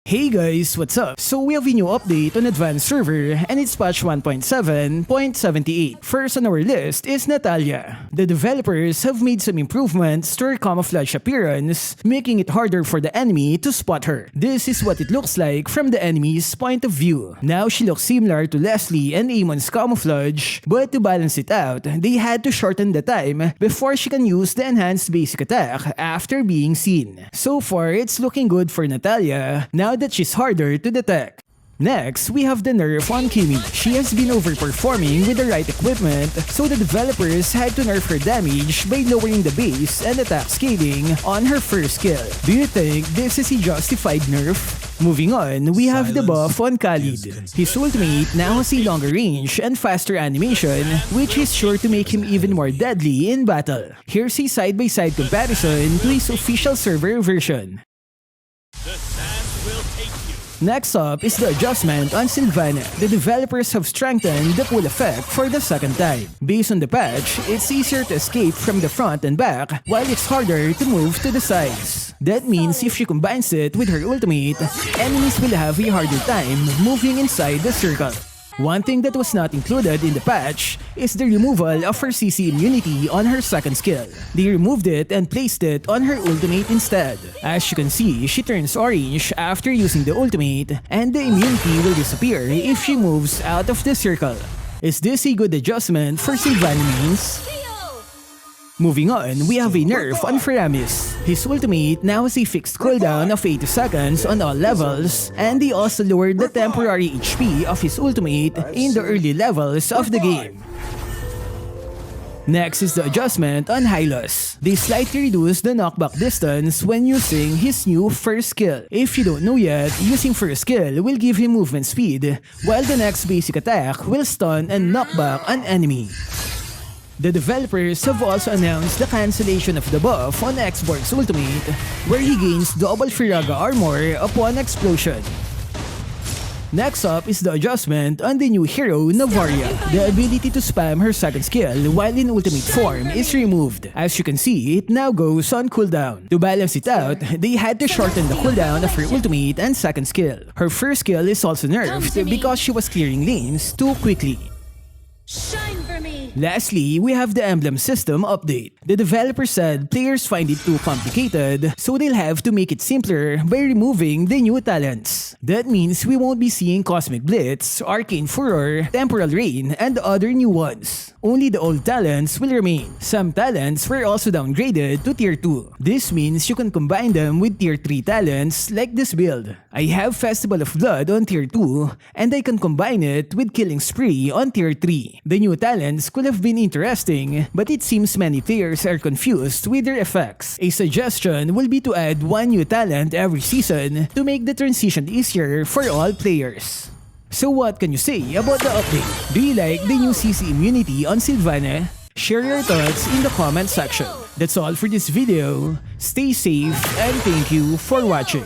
Hey guys, what's up? So we have a new update on Advanced Server and it's patch 1.7.78. First on our list is Natalia. The developers have made some improvements to her camouflage appearance, making it harder for the enemy to spot her. This is what it looks like from the enemy's point of view. Now she looks similar to Leslie and Amon's camouflage, but to balance it out, they had to shorten the time before she can use the enhanced basic attack after being seen. So far, it's looking good for Natalia now that she's harder to detect. Next, we have the Nerf on Kimmy. She has been overperforming with the right equipment, so the developers had to nerf her damage by lowering the base and attack scaling on her first skill. Do you think this is a justified nerf? Moving on, we have the buff on Khaleed. His ultimate now has a longer range and faster animation, which is sure to make him even more deadly in battle. Here's a side-by-side comparison to his official server version. Next up is the adjustment on Silvanna. The developers have strengthened the pull effect for the second time. Based on the patch, it's easier to escape from the front and back, while it's harder to move to the sides. That means if she combines it with her ultimate, enemies will have a harder time moving inside the circle. One thing that was not included in the patch is the removal of her CC immunity on her second skill. They removed it and placed it on her ultimate instead. As you can see, she turns orange after using the ultimate, and the immunity will disappear if she moves out of the circle. Is this a good adjustment for Silvanna mains? Moving on, we have a nerf on Faramis. His ultimate now has a fixed cooldown of 80 seconds on all levels, and they also lowered the temporary HP of his ultimate in the early levels of the game. Next is the adjustment on Hylos. They slightly reduced the knockback distance when using his new first skill. If you don't know yet, using first skill will give him movement speed, while the next basic attack will stun and knock back an enemy. The developers have also announced the cancellation of the buff on X.Borg's ultimate, where he gains double Firaga armor upon explosion. Next up is the adjustment on the new hero Novaria. The ability to spam her second skill while in ultimate form is removed. As you can see, it now goes on cooldown. To balance it out, they had to shorten the cooldown of her ultimate and second skill. Her first skill is also nerfed because she was clearing lanes too quickly. Lastly, we have the Emblem System update. The developer said players find it too complicated, so they'll have to make it simpler by removing the new talents. That means we won't be seeing Cosmic Blitz, Arcane Furor, Temporal Rain, and other new ones. Only the old talents will remain. Some talents were also downgraded to Tier 2. This means you can combine them with Tier 3 talents like this build. I have Festival of Blood on Tier 2, and I can combine it with Killing Spree on Tier 3. The new talents could have been interesting, but it seems many players are confused with their effects. A suggestion will be to add one new talent every season to make the transition easier for all players. So what can you say about the update? Do you like the new CC immunity on Silvanna? Share your thoughts in the comment section. That's all for this video. Stay safe and thank you for watching.